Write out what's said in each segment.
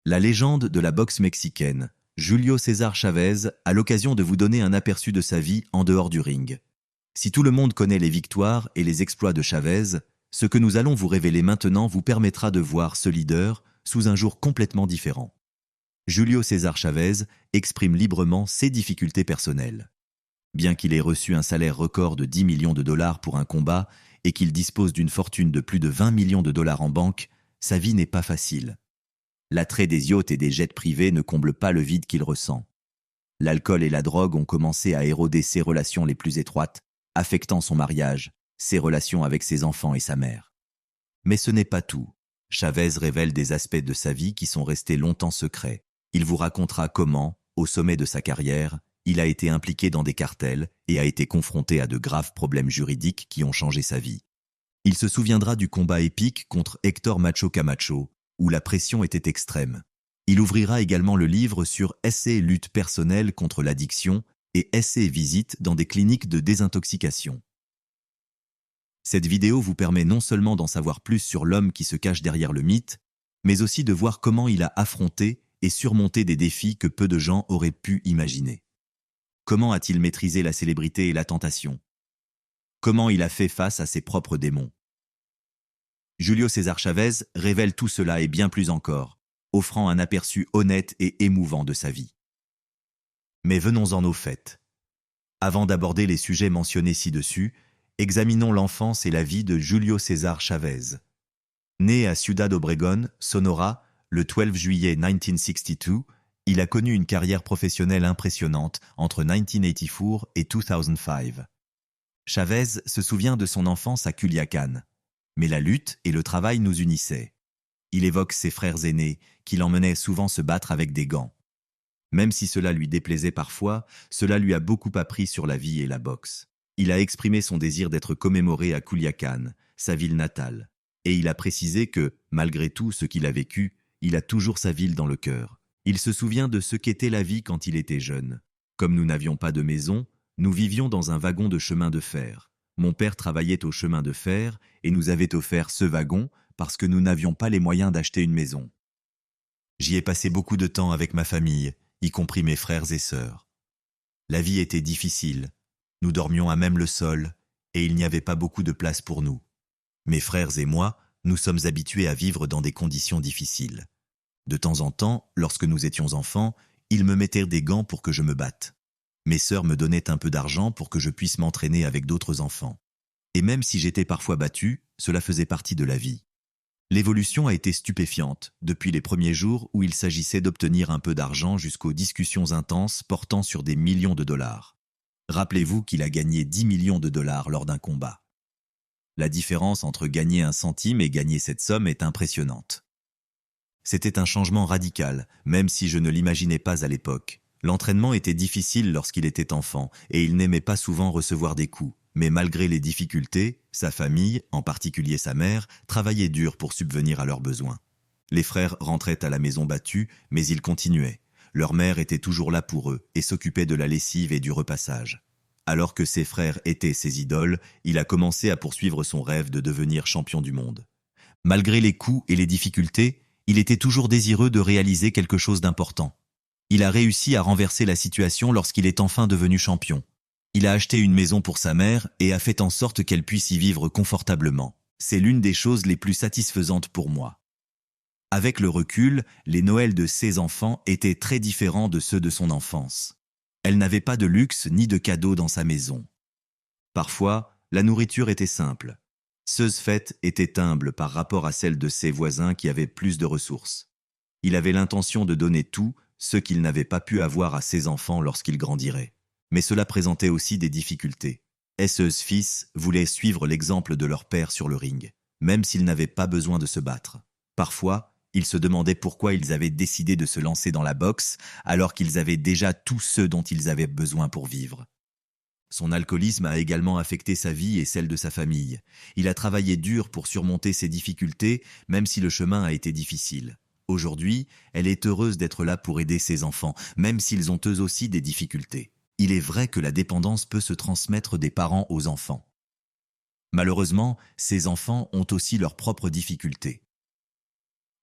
La légende de la boxe mexicaine, Julio César Chavez, a l'occasion de vous donner un aperçu de sa vie en dehors du ring. Si tout le monde connaît les victoires et les exploits de Chavez, ce que nous allons vous révéler maintenant vous permettra de voir ce leader sous un jour complètement différent. Julio César Chavez exprime librement ses difficultés personnelles. Bien qu'il ait reçu un salaire record de 10 millions de dollars pour un combat et qu'il dispose d'une fortune de plus de 20 millions de dollars en banque, sa vie n'est pas facile. L'attrait des yachts et des jets privés ne comble pas le vide qu'il ressent. L'alcool et la drogue ont commencé à éroder ses relations les plus étroites, affectant son mariage, ses relations avec ses enfants et sa mère. Mais ce n'est pas tout. Chavez révèle des aspects de sa vie qui sont restés longtemps secrets. Il vous racontera comment, au sommet de sa carrière, il a été impliqué dans des cartels et a été confronté à de graves problèmes juridiques qui ont changé sa vie. Il se souviendra du combat épique contre Héctor Macho Camacho, où la pression était extrême. Il ouvrira également le livre sur essais et lutte personnelle contre l'addiction et essais et visites dans des cliniques de désintoxication. Cette vidéo vous permet non seulement d'en savoir plus sur l'homme qui se cache derrière le mythe, mais aussi de voir comment il a affronté et surmonté des défis que peu de gens auraient pu imaginer. Comment a-t-il maîtrisé la célébrité et la tentation? Comment il a fait face à ses propres démons? Julio César Chavez révèle tout cela et bien plus encore, offrant un aperçu honnête et émouvant de sa vie. Mais venons-en aux faits. Avant d'aborder les sujets mentionnés ci-dessus, examinons l'enfance et la vie de Julio César Chavez. Né à Ciudad Obregón, Sonora, le 12 juillet 1962, il a connu une carrière professionnelle impressionnante entre 1984 et 2005. Chavez se souvient de son enfance à Culiacán, mais la lutte et le travail nous unissaient. Il évoque ses frères aînés, qui l'emmenaient souvent se battre avec des gants. Même si cela lui déplaisait parfois, cela lui a beaucoup appris sur la vie et la boxe. Il a exprimé son désir d'être commémoré à Culiacán, sa ville natale, et il a précisé que, malgré tout ce qu'il a vécu, il a toujours sa ville dans le cœur. Il se souvient de ce qu'était la vie quand il était jeune. Comme nous n'avions pas de maison, nous vivions dans un wagon de chemin de fer. Mon père travaillait au chemin de fer et nous avait offert ce wagon parce que nous n'avions pas les moyens d'acheter une maison. J'y ai passé beaucoup de temps avec ma famille, y compris mes frères et sœurs. La vie était difficile. Nous dormions à même le sol et il n'y avait pas beaucoup de place pour nous. Mes frères et moi, nous sommes habitués à vivre dans des conditions difficiles. De temps en temps, lorsque nous étions enfants, ils me mettaient des gants pour que je me batte. Mes sœurs me donnaient un peu d'argent pour que je puisse m'entraîner avec d'autres enfants. Et même si j'étais parfois battu, cela faisait partie de la vie. L'évolution a été stupéfiante, depuis les premiers jours où il s'agissait d'obtenir un peu d'argent jusqu'aux discussions intenses portant sur des millions de dollars. Rappelez-vous qu'il a gagné 10 millions de dollars lors d'un combat. La différence entre gagner un centime et gagner cette somme est impressionnante. C'était un changement radical, même si je ne l'imaginais pas à l'époque. L'entraînement était difficile lorsqu'il était enfant et il n'aimait pas souvent recevoir des coups. Mais malgré les difficultés, sa famille, en particulier sa mère, travaillait dur pour subvenir à leurs besoins. Les frères rentraient à la maison battus, mais ils continuaient. Leur mère était toujours là pour eux et s'occupait de la lessive et du repassage. Alors que ses frères étaient ses idoles, il a commencé à poursuivre son rêve de devenir champion du monde. Malgré les coups et les difficultés, il était toujours désireux de réaliser quelque chose d'important. Il a réussi à renverser la situation lorsqu'il est enfin devenu champion. Il a acheté une maison pour sa mère et a fait en sorte qu'elle puisse y vivre confortablement. C'est l'une des choses les plus satisfaisantes pour moi. Avec le recul, les Noëls de ses enfants étaient très différents de ceux de son enfance. Elle n'avait pas de luxe ni de cadeaux dans sa maison. Parfois, la nourriture était simple. Ces fêtes étaient humbles par rapport à celles de ses voisins qui avaient plus de ressources. Il avait l'intention de donner tout ce qu'il n'avait pas pu avoir à ses enfants lorsqu'ils grandiraient. Mais cela présentait aussi des difficultés. Ses fils voulaient suivre l'exemple de leur père sur le ring, même s'ils n'avaient pas besoin de se battre. Parfois, ils se demandaient pourquoi ils avaient décidé de se lancer dans la boxe alors qu'ils avaient déjà tout ce dont ils avaient besoin pour vivre. Son alcoolisme a également affecté sa vie et celle de sa famille. Il a travaillé dur pour surmonter ses difficultés, même si le chemin a été difficile. Aujourd'hui, elle est heureuse d'être là pour aider ses enfants, même s'ils ont eux aussi des difficultés. Il est vrai que la dépendance peut se transmettre des parents aux enfants. Malheureusement, ces enfants ont aussi leurs propres difficultés.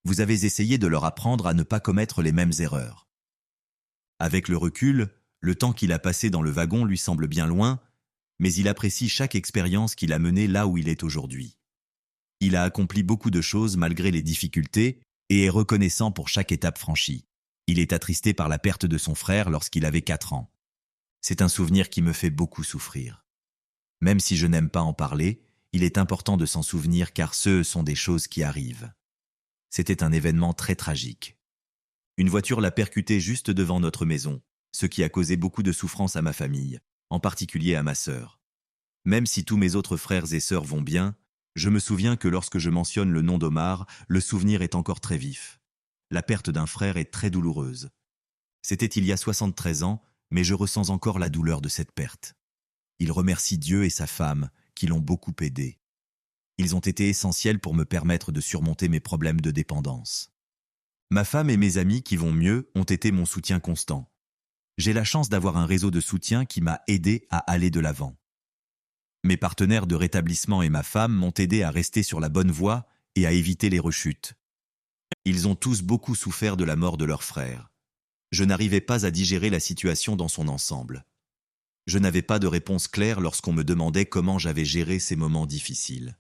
Vous avez essayé de leur apprendre à ne pas commettre les mêmes erreurs. Avec le recul, le temps qu'il a passé dans le wagon lui semble bien loin, mais il apprécie chaque expérience qu'il a menée là où il est aujourd'hui. Il a accompli beaucoup de choses malgré les difficultés et est reconnaissant pour chaque étape franchie. Il est attristé par la perte de son frère lorsqu'il avait 4 ans. C'est un souvenir qui me fait beaucoup souffrir. Même si je n'aime pas en parler, il est important de s'en souvenir car ce sont des choses qui arrivent. C'était un événement très tragique. Une voiture l'a percuté juste devant notre maison, ce qui a causé beaucoup de souffrance à ma famille, en particulier à ma sœur. Même si tous mes autres frères et sœurs vont bien, je me souviens que lorsque je mentionne le nom d'Omar, le souvenir est encore très vif. La perte d'un frère est très douloureuse. C'était il y a 73 ans, mais je ressens encore la douleur de cette perte. Il remercie Dieu et sa femme, qui l'ont beaucoup aidé. Ils ont été essentiels pour me permettre de surmonter mes problèmes de dépendance. Ma femme et mes amis qui vont mieux ont été mon soutien constant. J'ai la chance d'avoir un réseau de soutien qui m'a aidé à aller de l'avant. Mes partenaires de rétablissement et ma femme m'ont aidé à rester sur la bonne voie et à éviter les rechutes. Ils ont tous beaucoup souffert de la mort de leur frère. Je n'arrivais pas à digérer la situation dans son ensemble. Je n'avais pas de réponse claire lorsqu'on me demandait comment j'avais géré ces moments difficiles.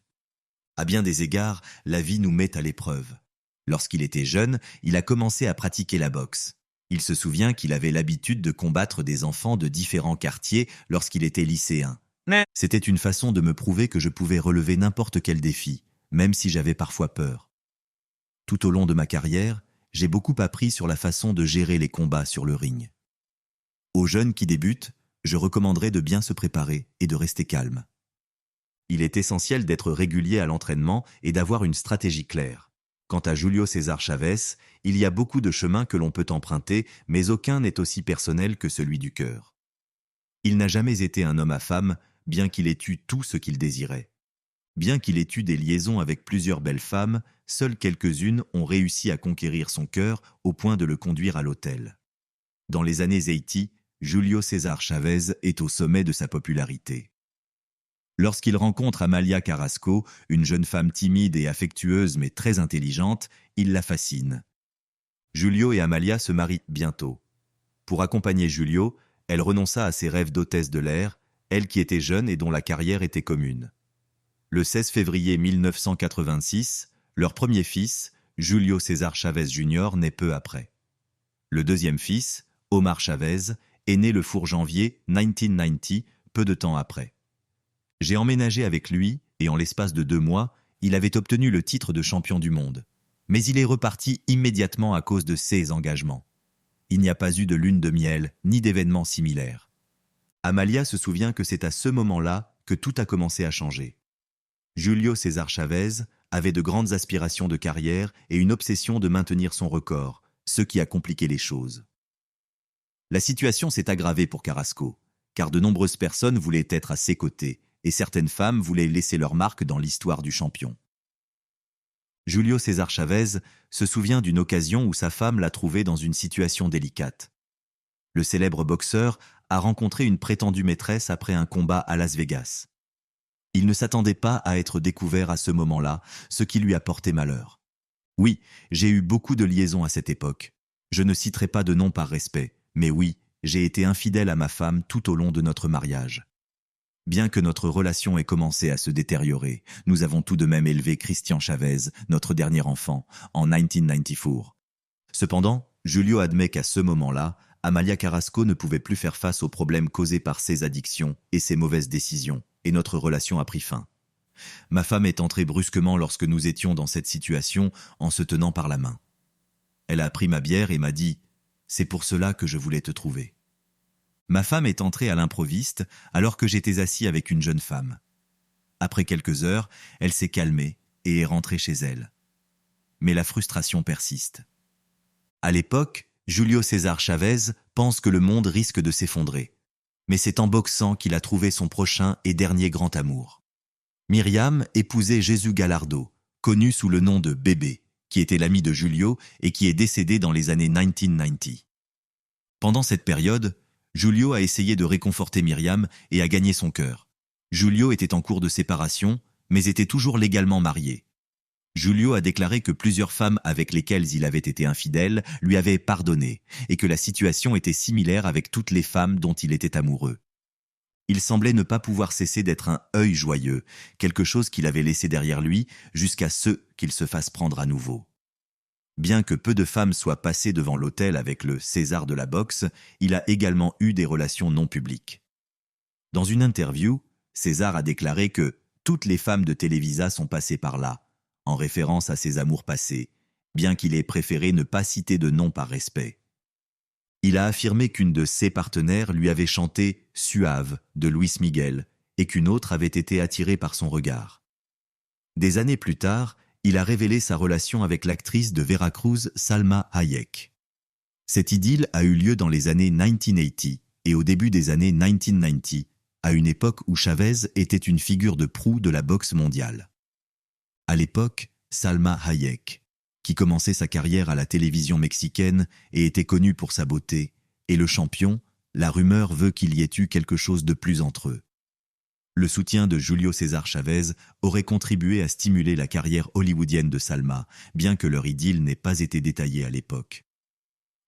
À bien des égards, la vie nous met à l'épreuve. Lorsqu'il était jeune, il a commencé à pratiquer la boxe. Il se souvient qu'il avait l'habitude de combattre des enfants de différents quartiers lorsqu'il était lycéen. C'était une façon de me prouver que je pouvais relever n'importe quel défi, même si j'avais parfois peur. Tout au long de ma carrière, j'ai beaucoup appris sur la façon de gérer les combats sur le ring. Aux jeunes qui débutent, je recommanderais de bien se préparer et de rester calme. Il est essentiel d'être régulier à l'entraînement et d'avoir une stratégie claire. Quant à Julio César Chavez, il y a beaucoup de chemins que l'on peut emprunter, mais aucun n'est aussi personnel que celui du cœur. Il n'a jamais été un homme à femme, bien qu'il ait eu tout ce qu'il désirait. Bien qu'il ait eu des liaisons avec plusieurs belles femmes, seules quelques-unes ont réussi à conquérir son cœur au point de le conduire à l'autel. Dans les années 80, Julio César Chavez est au sommet de sa popularité. Lorsqu'il rencontre Amalia Carrasco, une jeune femme timide et affectueuse mais très intelligente, il la fascine. Julio et Amalia se marient bientôt. Pour accompagner Julio, elle renonça à ses rêves d'hôtesse de l'air, elle qui était jeune et dont la carrière était commune. Le 16 février 1986, leur premier fils, Julio César Chavez Jr., naît peu après. Le deuxième fils, Omar Chavez, est né le 4 janvier 1990, peu de temps après. J'ai emménagé avec lui et en l'espace de 2 mois, il avait obtenu le titre de champion du monde. Mais il est reparti immédiatement à cause de ses engagements. Il n'y a pas eu de lune de miel, ni d'événements similaires. Amalia se souvient que c'est à ce moment-là que tout a commencé à changer. Julio César Chavez avait de grandes aspirations de carrière et une obsession de maintenir son record, ce qui a compliqué les choses. La situation s'est aggravée pour Carrasco, car de nombreuses personnes voulaient être à ses côtés, et certaines femmes voulaient laisser leur marque dans l'histoire du champion. Julio César Chavez se souvient d'une occasion où sa femme l'a trouvé dans une situation délicate. Le célèbre boxeur a rencontré une prétendue maîtresse après un combat à Las Vegas. Il ne s'attendait pas à être découvert à ce moment-là, ce qui lui a porté malheur. Oui, j'ai eu beaucoup de liaisons à cette époque. Je ne citerai pas de nom par respect, mais oui, j'ai été infidèle à ma femme tout au long de notre mariage. Bien que notre relation ait commencé à se détériorer, nous avons tout de même élevé Christian Chavez, notre dernier enfant, en 1994. Cependant, Julio admet qu'à ce moment-là, Amalia Carrasco ne pouvait plus faire face aux problèmes causés par ses addictions et ses mauvaises décisions, et notre relation a pris fin. Ma femme est entrée brusquement lorsque nous étions dans cette situation en se tenant par la main. Elle a pris ma bière et m'a dit « C'est pour cela que je voulais te trouver ». Ma femme est entrée à l'improviste alors que j'étais assis avec une jeune femme. Après quelques heures, elle s'est calmée et est rentrée chez elle. Mais la frustration persiste. À l'époque, Julio César Chavez pense que le monde risque de s'effondrer. Mais c'est en boxant qu'il a trouvé son prochain et dernier grand amour. Myriam épousait Jésus Gallardo, connu sous le nom de Bébé, qui était l'ami de Julio et qui est décédé dans les années 1990. Pendant cette période, Julio a essayé de réconforter Myriam et a gagné son cœur. Julio était en cours de séparation, mais était toujours légalement marié. Julio a déclaré que plusieurs femmes avec lesquelles il avait été infidèle lui avaient pardonné et que la situation était similaire avec toutes les femmes dont il était amoureux. Il semblait ne pas pouvoir cesser d'être un œil joyeux, quelque chose qu'il avait laissé derrière lui jusqu'à ce qu'il se fasse prendre à nouveau. Bien que peu de femmes soient passées devant l'autel avec le César de la boxe, il a également eu des relations non publiques. Dans une interview, César a déclaré que toutes les femmes de Televisa sont passées par là, en référence à ses amours passés, bien qu'il ait préféré ne pas citer de nom par respect. Il a affirmé qu'une de ses partenaires lui avait chanté « Suave » de Luis Miguel et qu'une autre avait été attirée par son regard. Des années plus tard, il a révélé sa relation avec l'actrice de Veracruz Salma Hayek. Cette idylle a eu lieu dans les années 1980 et au début des années 1990, à une époque où Chavez était une figure de proue de la boxe mondiale. À l'époque, Salma Hayek, qui commençait sa carrière à la télévision mexicaine et était connue pour sa beauté, et le champion, la rumeur veut qu'il y ait eu quelque chose de plus entre eux. Le soutien de Julio César Chavez aurait contribué à stimuler la carrière hollywoodienne de Salma, bien que leur idylle n'ait pas été détaillée à l'époque.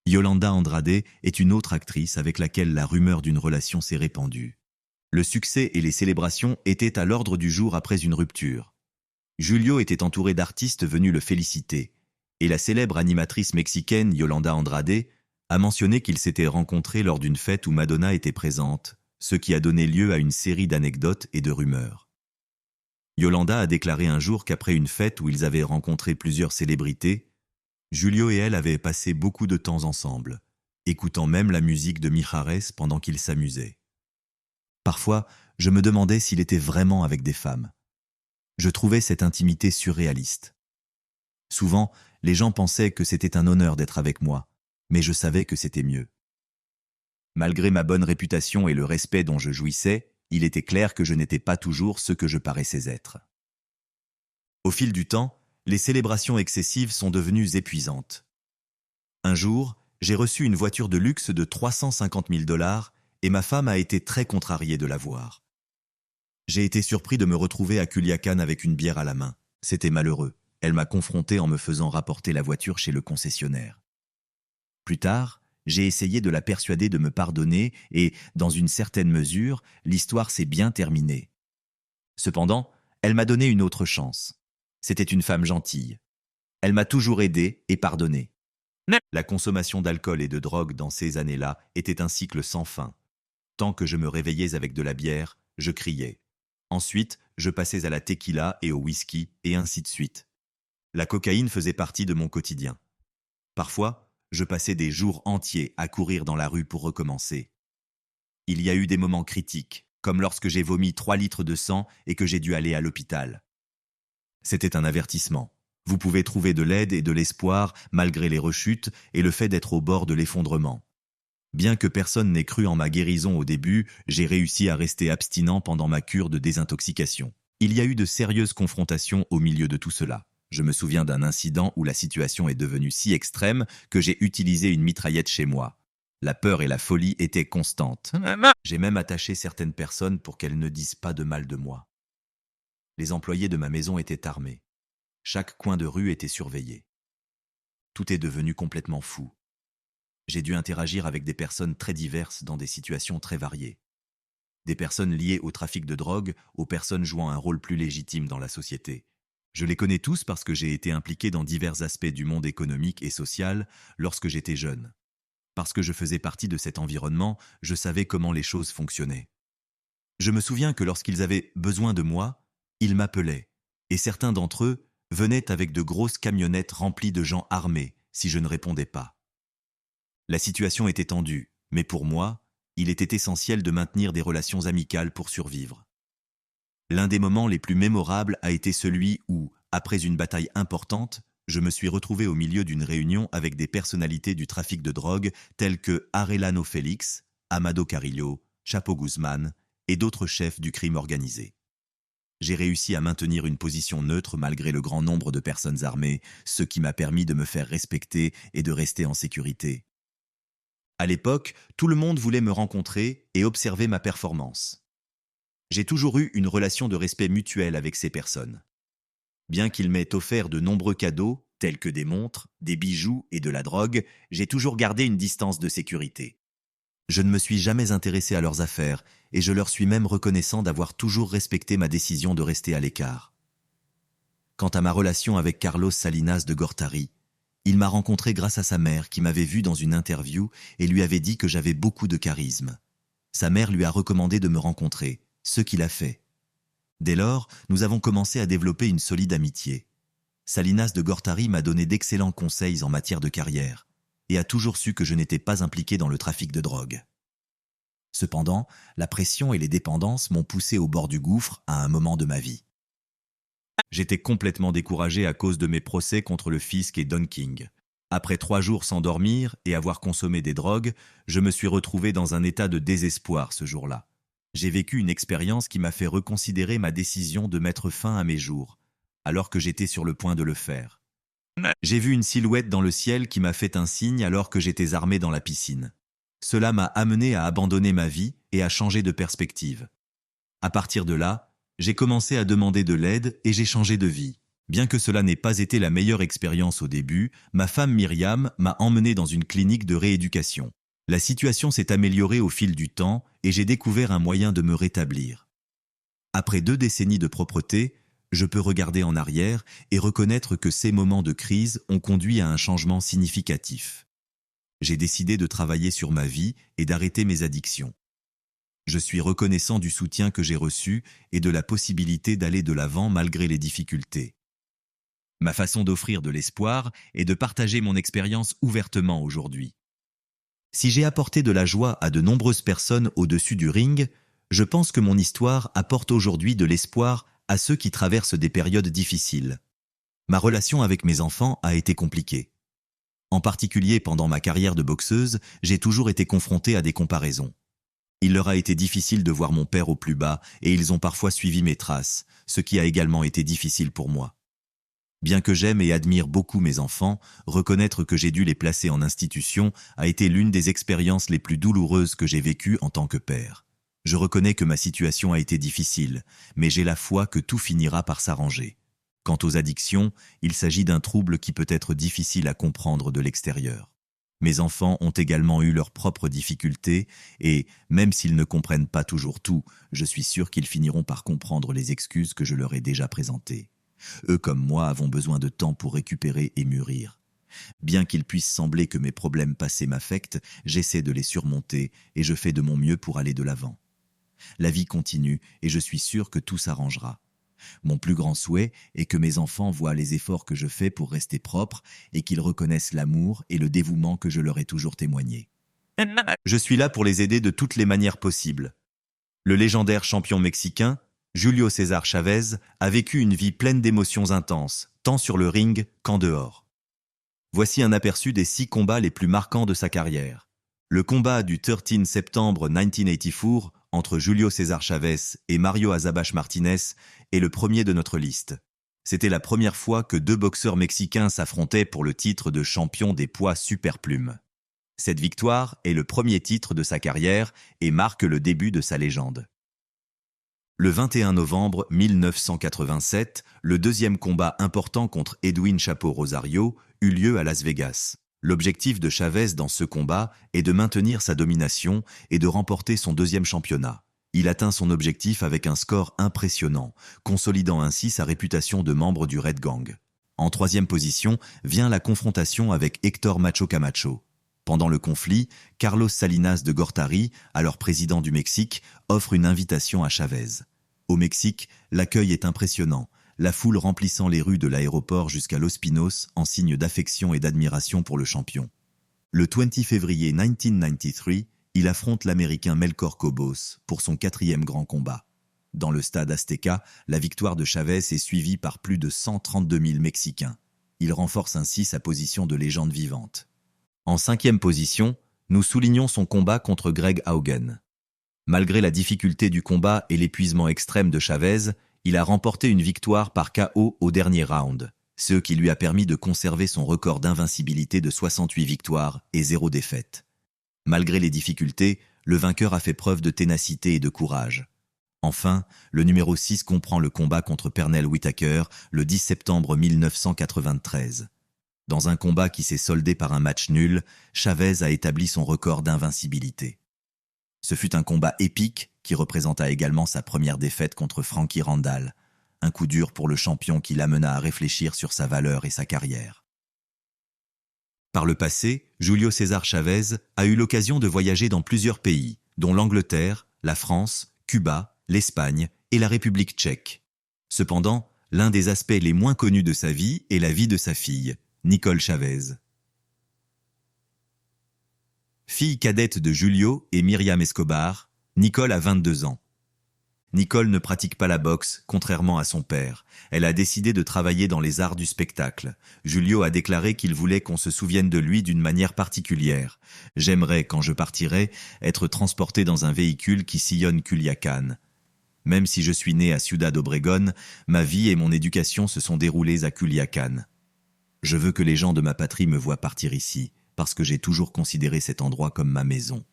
Yolanda Andrade est une autre actrice avec laquelle la rumeur d'une relation s'est répandue. Le succès et les célébrations étaient à l'ordre du jour après une rupture. Julio était entouré d'artistes venus le féliciter, et la célèbre animatrice mexicaine Yolanda Andrade a mentionné qu'ils s'étaient rencontrés lors d'une fête où Madonna était présente, ce qui a donné lieu à une série d'anecdotes et de rumeurs. Yolanda a déclaré un jour qu'après une fête où ils avaient rencontré plusieurs célébrités, Julio et elle avaient passé beaucoup de temps ensemble, écoutant même la musique de Mijares pendant qu'ils s'amusaient. Parfois, je me demandais s'il était vraiment avec des femmes. Je trouvais cette intimité surréaliste. Souvent, les gens pensaient que c'était un honneur d'être avec moi, mais je savais que c'était mieux. Malgré ma bonne réputation et le respect dont je jouissais, il était clair que je n'étais pas toujours ce que je paraissais être. Au fil du temps, les célébrations excessives sont devenues épuisantes. Un jour, j'ai reçu une voiture de luxe de 350 000 $ et ma femme a été très contrariée de la voir. J'ai été surpris de me retrouver à Culiacán avec une bière à la main. C'était malheureux. Elle m'a confronté en me faisant rapporter la voiture chez le concessionnaire. Plus tard, j'ai essayé de la persuader de me pardonner et, dans une certaine mesure, l'histoire s'est bien terminée. Cependant, elle m'a donné une autre chance. C'était une femme gentille. Elle m'a toujours aidé et pardonné. La consommation d'alcool et de drogue dans ces années-là était un cycle sans fin. Tant que je me réveillais avec de la bière, je criais. Ensuite, je passais à la tequila et au whisky, et ainsi de suite. La cocaïne faisait partie de mon quotidien. Parfois, je passais des jours entiers à courir dans la rue pour recommencer. Il y a eu des moments critiques, comme lorsque j'ai vomi 3 litres de sang et que j'ai dû aller à l'hôpital. C'était un avertissement. Vous pouvez trouver de l'aide et de l'espoir malgré les rechutes et le fait d'être au bord de l'effondrement. Bien que personne n'ait cru en ma guérison au début, j'ai réussi à rester abstinent pendant ma cure de désintoxication. Il y a eu de sérieuses confrontations au milieu de tout cela. Je me souviens d'un incident où la situation est devenue si extrême que j'ai utilisé une mitraillette chez moi. La peur et la folie étaient constantes. J'ai même attaché certaines personnes pour qu'elles ne disent pas de mal de moi. Les employés de ma maison étaient armés. Chaque coin de rue était surveillé. Tout est devenu complètement fou. J'ai dû interagir avec des personnes très diverses dans des situations très variées. Des personnes liées au trafic de drogue, aux personnes jouant un rôle plus légitime dans la société. Je les connais tous parce que j'ai été impliqué dans divers aspects du monde économique et social lorsque j'étais jeune. Parce que je faisais partie de cet environnement, je savais comment les choses fonctionnaient. Je me souviens que lorsqu'ils avaient besoin de moi, ils m'appelaient, et certains d'entre eux venaient avec de grosses camionnettes remplies de gens armés si je ne répondais pas. La situation était tendue, mais pour moi, il était essentiel de maintenir des relations amicales pour survivre. L'un des moments les plus mémorables a été celui où, après une bataille importante, je me suis retrouvé au milieu d'une réunion avec des personnalités du trafic de drogue telles que Arellano Félix, Amado Carrillo, Chapo Guzman et d'autres chefs du crime organisé. J'ai réussi à maintenir une position neutre malgré le grand nombre de personnes armées, ce qui m'a permis de me faire respecter et de rester en sécurité. À l'époque, tout le monde voulait me rencontrer et observer ma performance. J'ai toujours eu une relation de respect mutuel avec ces personnes. Bien qu'il m'ait offert de nombreux cadeaux, tels que des montres, des bijoux et de la drogue, j'ai toujours gardé une distance de sécurité. Je ne me suis jamais intéressé à leurs affaires et je leur suis même reconnaissant d'avoir toujours respecté ma décision de rester à l'écart. Quant à ma relation avec Carlos Salinas de Gortari, il m'a rencontré grâce à sa mère qui m'avait vu dans une interview et lui avait dit que j'avais beaucoup de charisme. Sa mère lui a recommandé de me rencontrer, ce qu'il a fait. Dès lors, nous avons commencé à développer une solide amitié. Salinas de Gortari m'a donné d'excellents conseils en matière de carrière et a toujours su que je n'étais pas impliqué dans le trafic de drogue. Cependant, la pression et les dépendances m'ont poussé au bord du gouffre à un moment de ma vie. J'étais complètement découragé à cause de mes procès contre le fisc et Don King. Après 3 jours sans dormir et avoir consommé des drogues, je me suis retrouvé dans un état de désespoir ce jour-là. J'ai vécu une expérience qui m'a fait reconsidérer ma décision de mettre fin à mes jours, alors que j'étais sur le point de le faire. J'ai vu une silhouette dans le ciel qui m'a fait un signe alors que j'étais armé dans la piscine. Cela m'a amené à abandonner ma vie et à changer de perspective. À partir de là, j'ai commencé à demander de l'aide et j'ai changé de vie. Bien que cela n'ait pas été la meilleure expérience au début, ma femme Myriam m'a emmené dans une clinique de rééducation. La situation s'est améliorée au fil du temps et j'ai découvert un moyen de me rétablir. Après 2 décennies de propreté, je peux regarder en arrière et reconnaître que ces moments de crise ont conduit à un changement significatif. J'ai décidé de travailler sur ma vie et d'arrêter mes addictions. Je suis reconnaissant du soutien que j'ai reçu et de la possibilité d'aller de l'avant malgré les difficultés. Ma façon d'offrir de l'espoir est de partager mon expérience ouvertement aujourd'hui. Si j'ai apporté de la joie à de nombreuses personnes au-dessus du ring, je pense que mon histoire apporte aujourd'hui de l'espoir à ceux qui traversent des périodes difficiles. Ma relation avec mes enfants a été compliquée. En particulier pendant ma carrière de boxeuse, j'ai toujours été confronté à des comparaisons. Il leur a été difficile de voir mon père au plus bas et ils ont parfois suivi mes traces, ce qui a également été difficile pour moi. Bien que j'aime et admire beaucoup mes enfants, reconnaître que j'ai dû les placer en institution a été l'une des expériences les plus douloureuses que j'ai vécues en tant que père. Je reconnais que ma situation a été difficile, mais j'ai la foi que tout finira par s'arranger. Quant aux addictions, il s'agit d'un trouble qui peut être difficile à comprendre de l'extérieur. Mes enfants ont également eu leurs propres difficultés et, même s'ils ne comprennent pas toujours tout, je suis sûr qu'ils finiront par comprendre les excuses que je leur ai déjà présentées. Eux comme moi avons besoin de temps pour récupérer et mûrir. Bien qu'il puisse sembler que mes problèmes passés m'affectent, j'essaie de les surmonter et je fais de mon mieux pour aller de l'avant. La vie continue et je suis sûr que tout s'arrangera. Mon plus grand souhait est que mes enfants voient les efforts que je fais pour rester propre et qu'ils reconnaissent l'amour et le dévouement que je leur ai toujours témoigné. Je suis là pour les aider de toutes les manières possibles. Le légendaire champion mexicain, Julio César Chavez, a vécu une vie pleine d'émotions intenses, tant sur le ring qu'en dehors. Voici un aperçu des 6 combats les plus marquants de sa carrière. Le combat du 13 septembre 1984 entre Julio César Chavez et Mario Azabache Martinez est le premier de notre liste. C'était la première fois que 2 boxeurs mexicains s'affrontaient pour le titre de champion des poids superplumes. Cette victoire est le premier titre de sa carrière et marque le début de sa légende. Le 21 novembre 1987, le deuxième combat important contre Edwin Chapo Rosario eut lieu à Las Vegas. L'objectif de Chavez dans ce combat est de maintenir sa domination et de remporter son 2e championnat. Il atteint son objectif avec un score impressionnant, consolidant ainsi sa réputation de membre du Red Gang. En 3e position vient la confrontation avec Héctor Macho Camacho. Pendant le conflit, Carlos Salinas de Gortari, alors président du Mexique, offre une invitation à Chavez. Au Mexique, l'accueil est impressionnant, la foule remplissant les rues de l'aéroport jusqu'à Los Pinos en signe d'affection et d'admiration pour le champion. Le 20 février 1993, il affronte l'Américain Melchor Cobos pour son 4e grand combat. Dans le stade Azteca, la victoire de Chavez est suivie par plus de 132 000 Mexicains. Il renforce ainsi sa position de légende vivante. En 5e position, nous soulignons son combat contre Greg Haugen. Malgré la difficulté du combat et l'épuisement extrême de Chavez, il a remporté une victoire par KO au dernier round, ce qui lui a permis de conserver son record d'invincibilité de 68 victoires et 0 défaite. Malgré les difficultés, le vainqueur a fait preuve de ténacité et de courage. Enfin, le numéro 6 comprend le combat contre Pernell Whitaker le 10 septembre 1993. Dans un combat qui s'est soldé par un match nul, Chavez a établi son record d'invincibilité. Ce fut un combat épique qui représenta également sa première défaite contre Frankie Randall, un coup dur pour le champion qui l'amena à réfléchir sur sa valeur et sa carrière. Par le passé, Julio César Chavez a eu l'occasion de voyager dans plusieurs pays, dont l'Angleterre, la France, Cuba, l'Espagne et la République tchèque. Cependant, l'un des aspects les moins connus de sa vie est la vie de sa fille, Nicole Chavez. Fille cadette de Julio et Myriam Escobar, Nicole a 22 ans. Nicole ne pratique pas la boxe, contrairement à son père. Elle a décidé de travailler dans les arts du spectacle. Julio a déclaré qu'il voulait qu'on se souvienne de lui d'une manière particulière. « J'aimerais, quand je partirai, être transporté dans un véhicule qui sillonne Culiacán. Même si je suis né à Ciudad Obregón, ma vie et mon éducation se sont déroulées à Culiacán. Je veux que les gens de ma patrie me voient partir ici, parce que j'ai toujours considéré cet endroit comme ma maison. »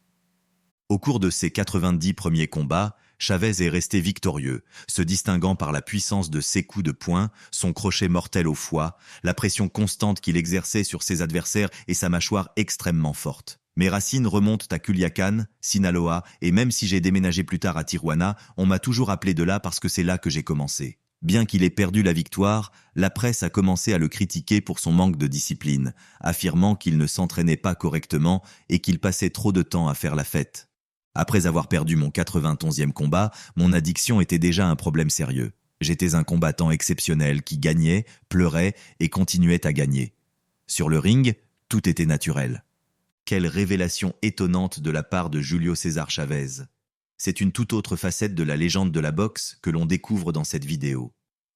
Au cours de ses 90 premiers combats, Chavez est resté victorieux, se distinguant par la puissance de ses coups de poing, son crochet mortel au foie, la pression constante qu'il exerçait sur ses adversaires et sa mâchoire extrêmement forte. Mes racines remontent à Culiacán, Sinaloa, et même si j'ai déménagé plus tard à Tijuana, on m'a toujours appelé de là parce que c'est là que j'ai commencé. Bien qu'il ait perdu la victoire, la presse a commencé à le critiquer pour son manque de discipline, affirmant qu'il ne s'entraînait pas correctement et qu'il passait trop de temps à faire la fête. Après avoir perdu mon 91e combat, mon addiction était déjà un problème sérieux. J'étais un combattant exceptionnel qui gagnait, pleurait et continuait à gagner. Sur le ring, tout était naturel. Quelle révélation étonnante de la part de Julio César Chavez. C'est une toute autre facette de la légende de la boxe que l'on découvre dans cette vidéo.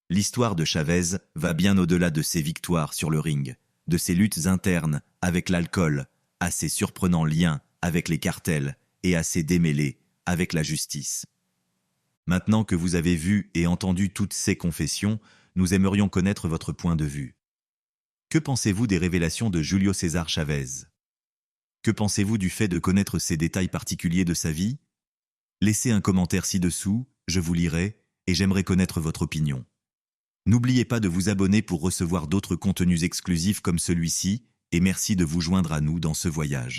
L'histoire de Chavez va bien au-delà de ses victoires sur le ring, de ses luttes internes avec l'alcool, à ses surprenants liens avec les cartels et à ses démêlés avec la justice. Maintenant que vous avez vu et entendu toutes ces confessions, nous aimerions connaître votre point de vue. Que pensez-vous des révélations de Julio César Chavez? Que pensez-vous du fait de connaître ces détails particuliers de sa vie? Laissez un commentaire ci-dessous, je vous lirai et j'aimerais connaître votre opinion. N'oubliez pas de vous abonner pour recevoir d'autres contenus exclusifs comme celui-ci et merci de vous joindre à nous dans ce voyage.